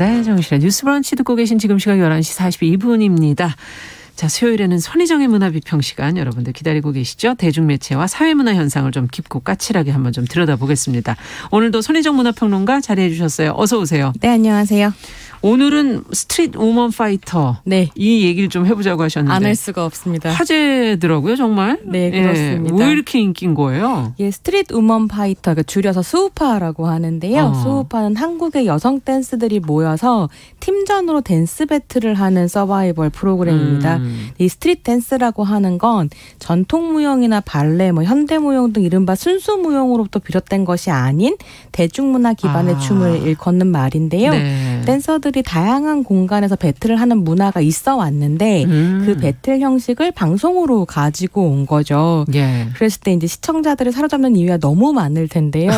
네, 정실의 뉴스 브런치 듣고 계신 지금 시각 11시 42분입니다. 자, 수요일에는 손희정의 문화비평 시간 여러분들 기다리고 계시죠? 대중매체와 사회문화 현상을 좀 깊고 까칠하게 한번 좀 들여다보겠습니다. 오늘도 손희정 문화평론가 자리해 주셨어요. 어서 오세요. 네, 안녕하세요. 오늘은 스트릿 우먼 파이터. 네. 이 얘기를 좀 해보자고 하셨는데. 안 할 수가 없습니다. 화제더라고요, 정말. 네, 그렇습니다. 왜 이렇게 인기인 거예요? 예, 스트릿 우먼 파이터, 줄여서 수우파라고 하는데요. 수우파는 한국의 여성 댄스들이 모여서 팀전으로 댄스 배틀을 하는 서바이벌 프로그램입니다. 이 스트릿 댄스라고 하는 건 전통 무용이나 발레, 현대 무용 등 이른바 순수 무용으로부터 비롯된 것이 아닌 대중문화 기반의 춤을 일컫는 말인데요. 네. 댄서들이 다양한 공간에서 배틀을 하는 문화가 있어 왔는데 그 배틀 형식을 방송으로 가지고 온 거죠. 예. 그랬을 때 이제 시청자들을 사로잡는 이유가 너무 많을 텐데요.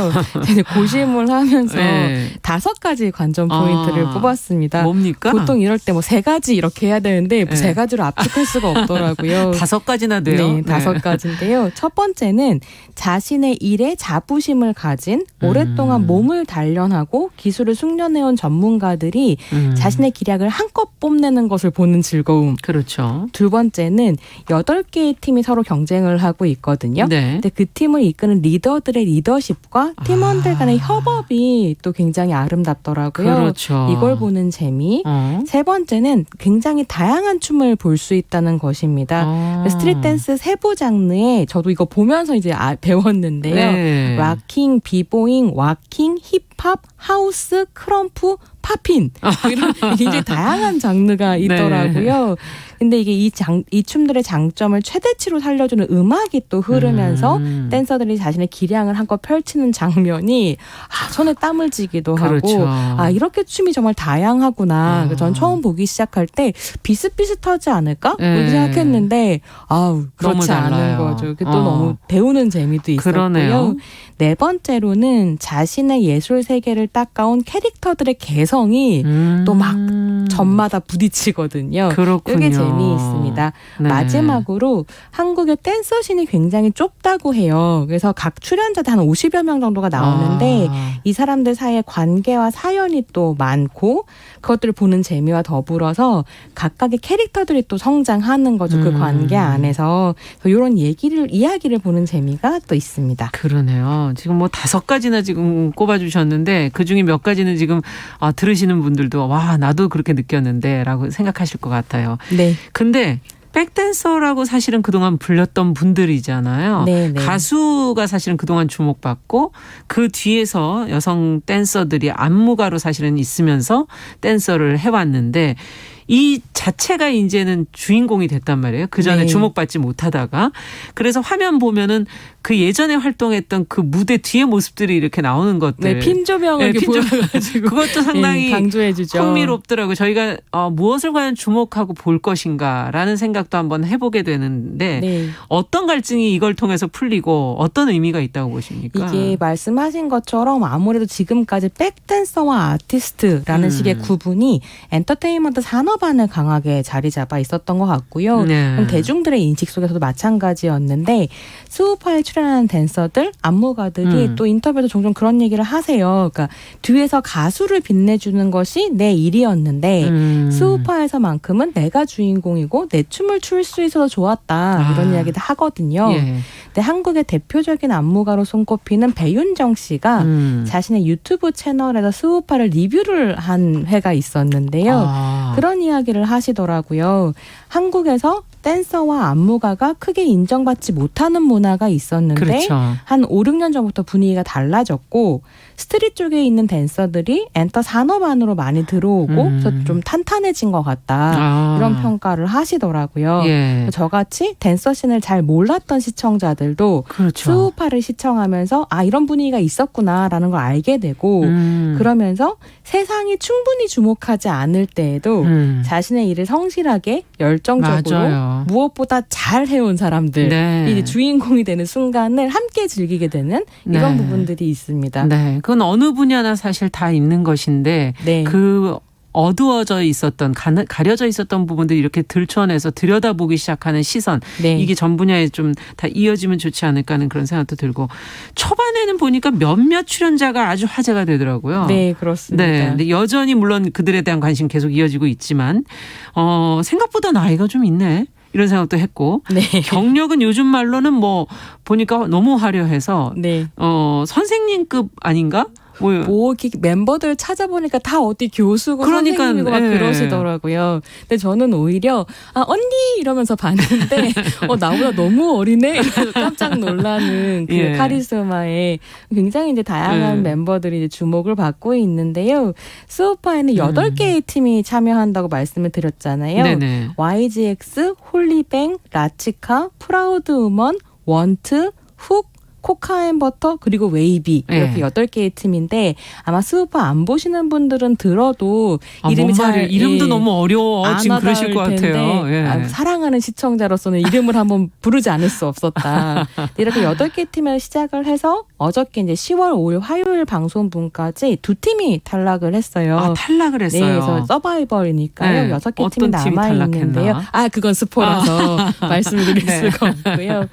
이제 고심을 하면서 네. 5가지 관전 포인트를 뽑았습니다. 뭡니까? 보통 이럴 때 3가지 이렇게 해야 되는데 3가지로 압축할 수가 없더라고요. 5가지나 돼요? 네, 5가지인데요. 첫 번째는 자신의 일에 자부심을 가진 오랫동안 몸을 단련하고 기술을 숙련해온 전문가들이 자신의 기량을 한껏 뽐내는 것을 보는 즐거움. 그렇죠. 두 번째는 8개의 팀이 서로 경쟁을 하고 있거든요. 네. 근데 그 팀을 이끄는 리더들의 리더십과 팀원들 간의 협업이 또 굉장히 아름답더라고요. 그렇죠. 이걸 보는 재미. 세 번째는 굉장히 다양한 춤을 볼 수 있다는 것입니다. 스트릿 댄스 세부 장르에 저도 이거 보면서 이제 배웠는데요. 네. 락킹, 비보잉, 와킹, 힙합, 하우스, 크럼프, 팝핀 이런 굉장히 다양한 장르가 있더라고요. 네. 근데 이게 이 춤들의 장점을 최대치로 살려주는 음악이 또 흐르면서 댄서들이 자신의 기량을 한껏 펼치는 장면이 손에 땀을 쥐기도 그렇죠. 하고 이렇게 춤이 정말 다양하구나. 전 처음 보기 시작할 때 비슷비슷하지 않을까? 이렇게 생각했는데 그렇지 않은 거죠. 또 너무 배우는 재미도 있었고요. 그러네요. 네 번째로는 자신의 예술 세계를 닦아온 캐릭터들의 개성이 또 막 점마다 부딪히거든요. 그렇군요. 이게 재미있습니다. 네. 마지막으로 한국의 댄서씬이 굉장히 좁다고 해요. 그래서 각 출연자들 한 50여 명 정도가 나오는데 이 사람들 사이에 관계와 사연이 또 많고 그것들을 보는 재미와 더불어서 각각의 캐릭터들이 또 성장하는 거죠. 그 관계 안에서. 이런 이야기를 보는 재미가 또 있습니다. 그러네요. 지금 5가지나 지금 꼽아주셨는데 그중에 몇 가지는 지금 들으시는 분들도 와 나도 그렇게 느꼈는데 라고 생각하실 것 같아요. 네. 근데 백댄서라고 사실은 그동안 불렸던 분들이잖아요. 네네. 가수가 사실은 그동안 주목받고 그 뒤에서 여성 댄서들이 안무가로 사실은 있으면서 댄서를 해왔는데 이 자체가 이제는 주인공이 됐단 말이에요. 그전에 네. 주목받지 못하다가. 그래서 화면 보면은 그 예전에 활동했던 그 무대 뒤의 모습들이 이렇게 나오는 것들. 네, 핀 조명을 보여가지고 그것도 상당히 강조해주죠. 흥미롭더라고요. 저희가 무엇을 과연 주목하고 볼 것인가라는 생각도 한번 해보게 되는데 네. 어떤 갈증이 이걸 통해서 풀리고 어떤 의미가 있다고 보십니까? 이게 말씀하신 것처럼 아무래도 지금까지 백댄서와 아티스트라는 식의 구분이 엔터테인먼트 산업 안에 강하게 자리 잡아 있었던 것 같고요. 네. 그럼 대중들의 인식 속에서도 마찬가지였는데 수우파에 출연하는 댄서들, 안무가들이 또 인터뷰에서 종종 그런 얘기를 하세요. 그러니까 뒤에서 가수를 빛내주는 것이 내 일이었는데 수우파에서만큼은 내가 주인공이고 내 춤을 출 수 있어서 좋았다. 이런 이야기도 하거든요. 예. 근데 한국의 대표적인 안무가로 손꼽히는 배윤정 씨가 자신의 유튜브 채널에서 수우파를 리뷰를 한 회가 있었는데요. 그런 이야기를 하시더라고요. 한국에서 댄서와 안무가가 크게 인정받지 못하는 문화가 있었는데 그렇죠. 한 5, 6년 전부터 분위기가 달라졌고 스트릿 쪽에 있는 댄서들이 엔터 산업 안으로 많이 들어오고 그래서 좀 탄탄해진 것 같다. 이런 평가를 하시더라고요. 예. 저같이 댄서씬을 잘 몰랐던 시청자들도 그렇죠. 수우파를 시청하면서 이런 분위기가 있었구나라는 걸 알게 되고 그러면서 세상이 충분히 주목하지 않을 때에도 자신의 일을 성실하게 열정적으로 맞아요. 무엇보다 잘 해온 사람들이 네. 주인공이 되는 순간을 함께 즐기게 되는 이런 네. 부분들이 있습니다. 네, 그건 어느 분야나 사실 다 있는 것인데 네. 그 어두워져 있었던 가려져 있었던 부분들이 이렇게 들춰내서 들여다보기 시작하는 시선 네. 이게 전 분야에 좀 다 이어지면 좋지 않을까 하는 그런 생각도 들고 초반에는 보니까 몇몇 출연자가 아주 화제가 되더라고요. 네, 그렇습니다. 네, 근데 여전히 물론 그들에 대한 관심 계속 이어지고 있지만 생각보다 나이가 좀 있네. 이런 생각도 했고 네. 경력은 요즘 말로는 뭐 보니까 너무 화려해서 네. 선생님급 아닌가? 뭐 이렇게 멤버들 찾아보니까 다 어디 교수고 그러니까, 선생님이고 막 예. 그러시더라고요. 근데 저는 오히려 언니 이러면서 봤는데 나보다 너무 어리네 이러면서 깜짝 놀라는 그 예. 카리스마에 굉장히 이제 다양한 예. 멤버들이 이제 주목을 받고 있는데요. 스우파에는 8개의 팀이 참여한다고 말씀을 드렸잖아요. 네네. YGX, 홀리뱅, 라치카, 프라우드우먼, 원트, 훅, 코카앤버터 그리고 웨이비 이렇게 네. 8개의 팀인데 아마 스우파 안 보시는 분들은 들어도 이름이 잘 이름도 너무 어려워 안 지금 그러실 것 와닿을 텐데 같아요. 예. 사랑하는 시청자로서는 이름을 한번 부르지 않을 수 없었다. 이렇게 8개 팀을 시작을 해서 어저께 이제 10월 5일 화요일 방송분까지 2팀이 탈락을 했어요. 아, 탈락을 했어요. 네, 그래서 서바이벌이니까요. 네. 6개 어떤 팀이 팀이 남아있는데요. 탈락했나? 그건 스포라서 말씀드릴 네. 수가 없고요.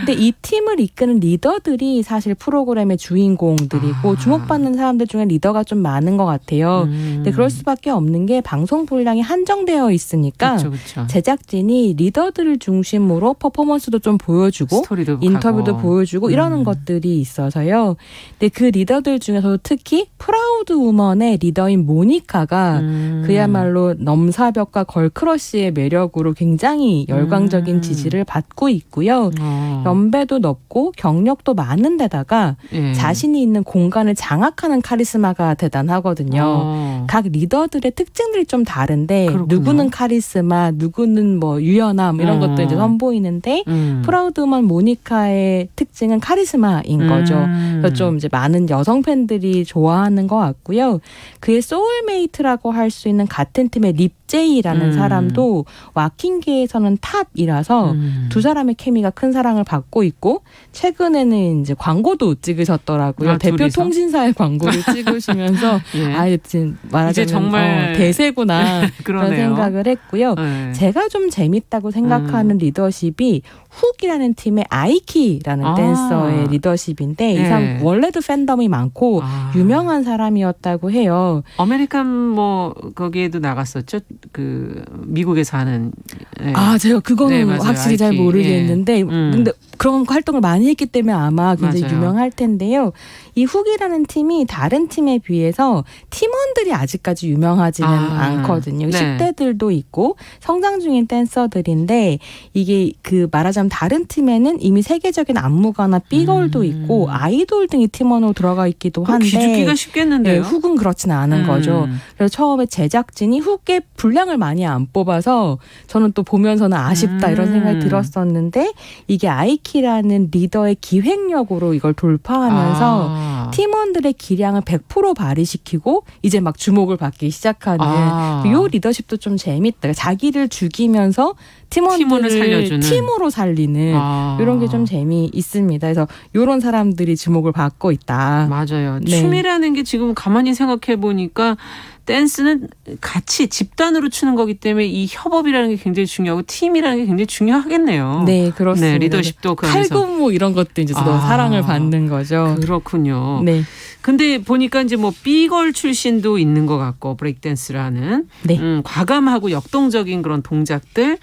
근데 이 팀을 이끄는 리더들이 사실 프로그램의 주인공들이고 주목받는 사람들 중에 리더가 좀 많은 것 같아요. 근데 그럴 수밖에 없는 게 방송 분량이 한정되어 있으니까 그렇죠. 제작진이 리더들을 중심으로 퍼포먼스도 좀 보여주고 스토리도 인터뷰도 가고. 보여주고 이러는 것들이 있어서요. 근데 그 리더들 중에서도 특히 프라우드 우먼의 리더인 모니카가 그야말로 넘사벽과 걸크러쉬의 매력으로 굉장히 열광적인 지지를 받고 있고요. 연배도 높고 경력도 많은 데다가 예. 자신이 있는 공간을 장악하는 카리스마가 대단하거든요. 각 리더들의 특징들이 좀 다른데 그렇구나. 누구는 카리스마, 누구는 뭐 유연함 이런 것도 이제 선보이는데 프라우드만 모니카의 특징은 카리스마인 거죠. 그래서 좀 이제 많은 여성 팬들이 좋아하는 것 같고요. 그의 소울메이트라고 할 수 있는 같은 팀의 립제이라는 사람도 와킹계에서는 탑이라서 두 사람의 케미가 큰 사랑을 받고 있고 최근에는 이제 광고도 찍으셨더라고요. 대표 둘이서? 통신사의 광고를 찍으시면서 예. 지금 말하자면 이제 정말 대세구나 그런 그러네요. 생각을 했고요. 예. 제가 좀 재밌다고 생각하는 리더십이 훅이라는 팀의 아이키라는 댄서의 리더십인데 이 사람 원래도 팬덤이 많고 유명한 사람이었다고 해요. 아메리칸 뭐 거기에도 나갔었죠. 그 미국에 사는. 예. 제가 그거는 네, 맞아요. 확실히 잘 아이키. 모르겠는데 근데 그런 활동을 많이 했기 때문에 아마 굉장히 맞아요. 유명할 텐데요. 이 훅이라는 팀이 다른 팀에 비해서 팀원들이 아직까지 유명하지는 않거든요. 네. 10대들도 있고 성장 중인 댄서들인데 이게 그 말하자면 다른 팀에는 이미 세계적인 안무가나 삐걸도 있고 아이돌 등이 팀원으로 들어가 있기도 한데 기죽기가 쉽겠는데요. 네, 훅은 그렇지는 않은 거죠. 그래서 처음에 제작진이 훅의 분량을 많이 안 뽑아서 저는 또 보면서는 아쉽다 이런 생각이 들었었는데 이게 아이키라는 리더의 기획력으로 이걸 돌파하면서 팀원들의 기량을 100% 발휘시키고 이제 막 주목을 받기 시작하는 요 리더십도 좀 재밌다. 자기를 죽이면서 팀원들을 살려주는. 팀으로 살리는 이런 게 좀 재미있습니다. 그래서 이런 사람들이 주목을 받고 있다. 맞아요. 네. 춤이라는 게 지금 가만히 생각해 보니까 댄스는 같이 집단으로 추는 거기 때문에 이 협업이라는 게 굉장히 중요하고 팀이라는 게 굉장히 중요하겠네요. 네, 그렇습니다. 네, 리더십도 그 안에서. 칼군무 이런 것도 이제 또 사랑을 받는 거죠. 그렇군요. 네. 근데 보니까 이제 뭐 삐걸 출신도 있는 것 같고 브레이크댄스를 하는 네. 과감하고 역동적인 그런 동작들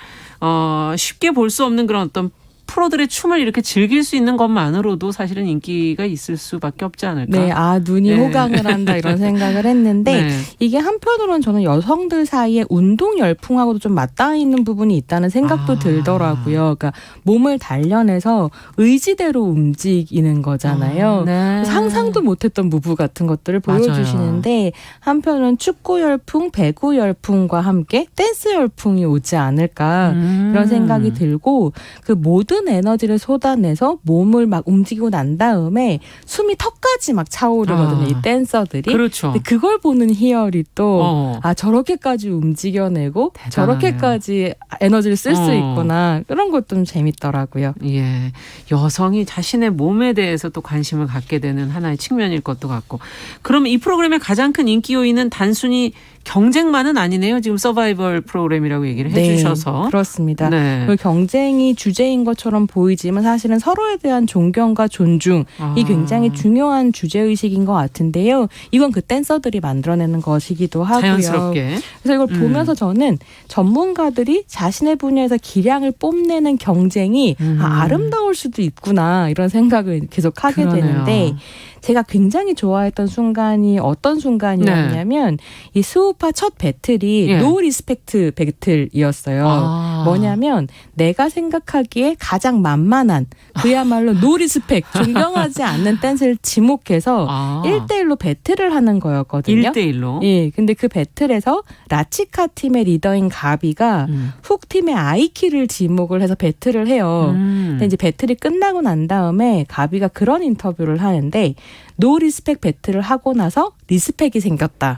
쉽게 볼 수 없는 그런 어떤 프로들의 춤을 이렇게 즐길 수 있는 것만으로도 사실은 인기가 있을 수밖에 없지 않을까. 네, 눈이 네. 호강을 한다 이런 생각을 했는데 네. 이게 한편으로는 저는 여성들 사이에 운동 열풍하고도 좀 맞닿아 있는 부분이 있다는 생각도 들더라고요. 그러니까 몸을 단련해서 의지대로 움직이는 거잖아요. 네. 상상도 못했던 무브 같은 것들을 맞아요. 보여주시는데 한편은 축구 열풍, 배구 열풍과 함께 댄스 열풍이 오지 않을까 이런 생각이 들고 그 모든 모든 에너지를 쏟아내서 몸을 막 움직이고 난 다음에 숨이 턱까지 막 차오르거든요. 이 댄서들이. 그렇죠. 근데 그걸 보는 희열이 또 어. 저렇게까지 움직여내고 대단하네요. 저렇게까지 에너지를 쓸 수 있구나. 그런 것도 좀 재밌더라고요. 예, 여성이 자신의 몸에 대해서 또 관심을 갖게 되는 하나의 측면일 것도 같고. 그럼 이 프로그램의 가장 큰 인기 요인은 단순히 경쟁만은 아니네요. 지금 서바이벌 프로그램이라고 얘기를 해주셔서. 네, 그렇습니다. 네. 그 경쟁이 주제인 것처럼 보이지만 사실은 서로에 대한 존경과 존중이 굉장히 중요한 주제의식인 것 같은데요. 이건 그 댄서들이 만들어내는 것이기도 하고요. 자연스럽게. 그래서 이걸 보면서 저는 전문가들이 자신의 분야에서 기량을 뽐내는 경쟁이 아름다울 수도 있구나 이런 생각을 계속 하게 그러네요. 되는데 제가 굉장히 좋아했던 순간이 어떤 순간이었냐면 이 스우파 첫 배틀이 예. 노 리스펙트 배틀이었어요. 뭐냐면 내가 생각하기에 가장 만만한 그야말로 노 리스펙 존경하지 않는 댄스를 지목해서 1대1로 배틀을 하는 거였거든요. 1대1로. 예, 근데 그 배틀에서 라치카 팀의 리더인 가비가 훅 팀의 아이키를 지목을 해서 배틀을 해요. 근데 이제 배틀이 끝나고 난 다음에 가비가 그런 인터뷰를 하는데 노 리스펙 배틀을 하고 나서 리스펙이 생겼다.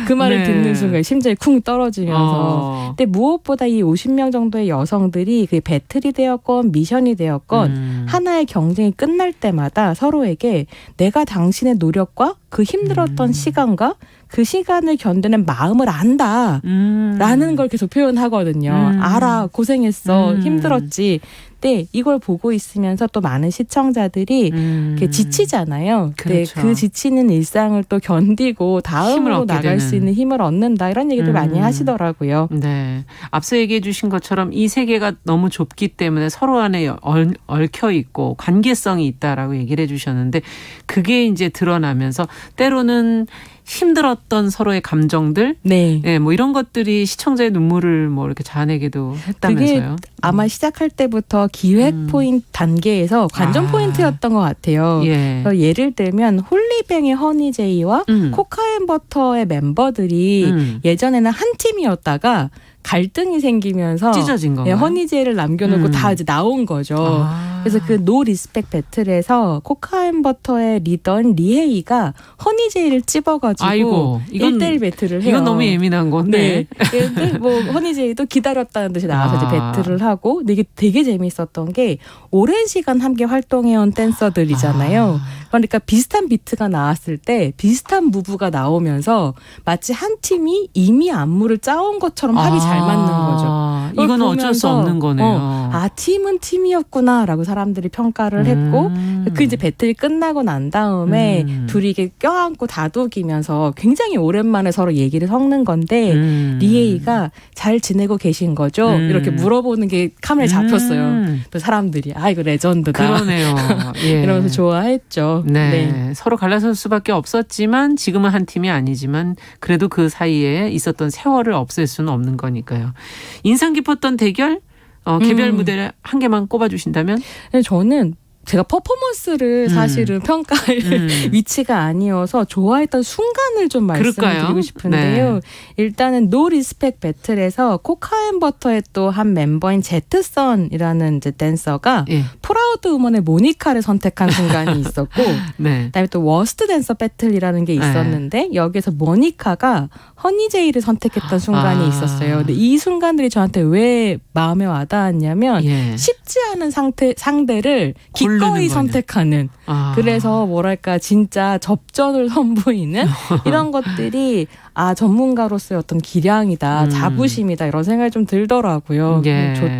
그 말을 네. 듣는 순간 심장이 쿵 떨어지면서. 근데 무엇보다 이 50명 정도의 여성들이 그 배틀이 되었건 미션이 되었건 하나의 경쟁이 끝날 때마다 서로에게 내가 당신의 노력과 그 힘들었던 시간과 그 시간을 견디는 마음을 안다. 라는 걸 계속 표현하거든요. 알아. 고생했어. 힘들었지. 근데 이걸 보고 있으면서 또 많은 시청자들이 지치잖아요. 그렇죠. 근데 그 지치는 일상을 또 견디고 다음으로 나갈 수 있는 힘을 얻는다. 이런 얘기들 많이 하시더라고요. 네. 앞서 얘기해 주신 것처럼 이 세계가 너무 좁기 때문에 서로 안에 얽혀 있고 관계성이 있다라고 얘기를 해 주셨는데 그게 이제 드러나면서 때로는 힘들었던 서로의 감정들, 네, 뭐 이런 것들이 시청자의 눈물을 뭐 이렇게 자아내기도 했다면서요. 그게 아마 시작할 때부터 기획 포인트 단계에서 관전 포인트였던 것 같아요. 예. 예를 들면 홀리뱅의 허니제이와 코카앤버터의 멤버들이 예전에는 한 팀이었다가 갈등이 생기면서 찢어진 건가요? 허니제이를 남겨놓고 다 이제 나온 거죠. 그래서 그 노 리스펙 배틀에서 코카앤버터의 리더인 리헤이가 허니제이를 찝어가지고 1대1 배틀을 해요. 이건 너무 예민한 건데. 네. 근데 뭐 허니제이도 기다렸다는 듯이 나와서 이제 배틀을 하고 근데 이게 되게 재밌었던 게 오랜 시간 함께 활동해온 댄서들이잖아요. 그러니까 비슷한 비트가 나왔을 때 비슷한 무브가 나오면서 마치 한 팀이 이미 안무를 짜온 것처럼 합이 잘 맞는 거죠. 이건 어쩔 수 없는 거네요. 팀은 팀이었구나라고 사람들이 평가를 했고 그 이제 배틀이 끝나고 난 다음에 둘이 이게 껴안고 다독이면서 굉장히 오랜만에 서로 얘기를 섞는 건데 리에이가 잘 지내고 계신 거죠? 이렇게 물어보는 게 카메라에 잡혔어요. 또 사람들이 이거 레전드다. 그러네요. 예. 이러면서 좋아했죠. 네. 서로 갈라설 수밖에 없었지만 지금은 한 팀이 아니지만 그래도 그 사이에 있었던 세월을 없앨 수는 없는 거니까요. 인상 깊었던 대결? 개별 무대를 한 개만 꼽아주신다면? 저는 제가 퍼포먼스를 사실은 평가할 위치가 아니어서 좋아했던 순간을 좀 말씀드리고 싶은데요. 네. 일단은 노 리스펙 배틀에서 코카앤버터의 또 한 멤버인 제트선이라는 이제 댄서가 프라우드 우먼의 모니카를 선택한 순간이 있었고 그다음에 또 워스트 댄서 배틀이라는 게 있었는데 여기에서 모니카가 허니제이를 선택했던 순간이 있었어요. 근데 이 순간들이 저한테 왜 마음에 와닿았냐면 쉽지 않은 상대를 기꺼이 선택하는 그래서 뭐랄까 진짜 접전을 선보이는 이런 것들이 전문가로서의 어떤 기량이다 자부심이다 이런 생각이 좀 들더라고요.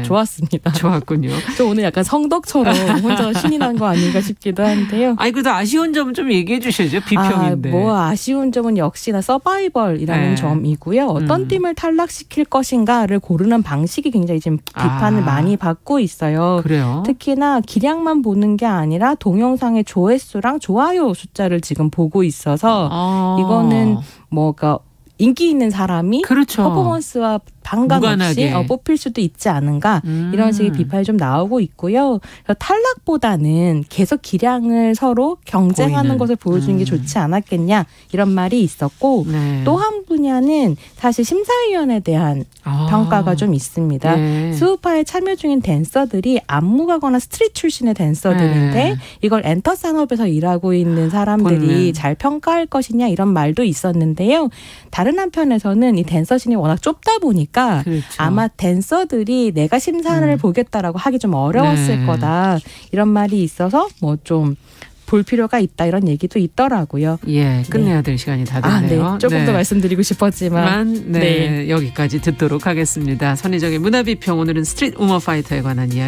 좋았습니다. 좋았군요. 저 오늘 약간 성덕처럼 혼자 신이 난 거 아닌가 싶기도 한데요. 그래도 아쉬운 점은 좀 얘기해 주셔야죠. 비평인데. 아쉬운 점은 역시나 서바이벌이라는 점이고요. 어떤 팀을 탈락시킬 것인가를 고르는 방식이 굉장히 지금 비판을 많이 받고 있어요. 그래요? 특히나 기량만 보는 게 아니라 동영상의 조회수랑 좋아요 숫자를 지금 보고 있어서 이거는 인기 있는 사람이 퍼포먼스와 상관없이 무관하게. 뽑힐 수도 있지 않은가 이런 식의 비판이 좀 나오고 있고요. 그래서 탈락보다는 계속 기량을 서로 경쟁하는 보이는. 것을 보여주는 게 좋지 않았겠냐 이런 말이 있었고 네. 또 한 분야는 사실 심사위원에 대한 평가가 좀 있습니다. 네. 수우파에 참여 중인 댄서들이 안무가거나 스트릿 출신의 댄서들인데 네. 이걸 엔터 산업에서 일하고 있는 사람들이 본능. 잘 평가할 것이냐 이런 말도 있었는데요. 다른 한편에서는 이 댄서신이 워낙 좁다 보니까 그렇죠. 아마 댄서들이 내가 심사를 보겠다라고 하기 좀 어려웠을 네. 거다 이런 말이 있어서 뭐 좀 볼 필요가 있다 이런 얘기도 있더라고요. 예, 끝내야 될 시간이 다 됐네요. 네. 조금 더 말씀드리고 싶었지만 네, 여기까지 듣도록 하겠습니다. 선희정의 문화비평 오늘은 스트릿 우먼 파이터에 관한 이야기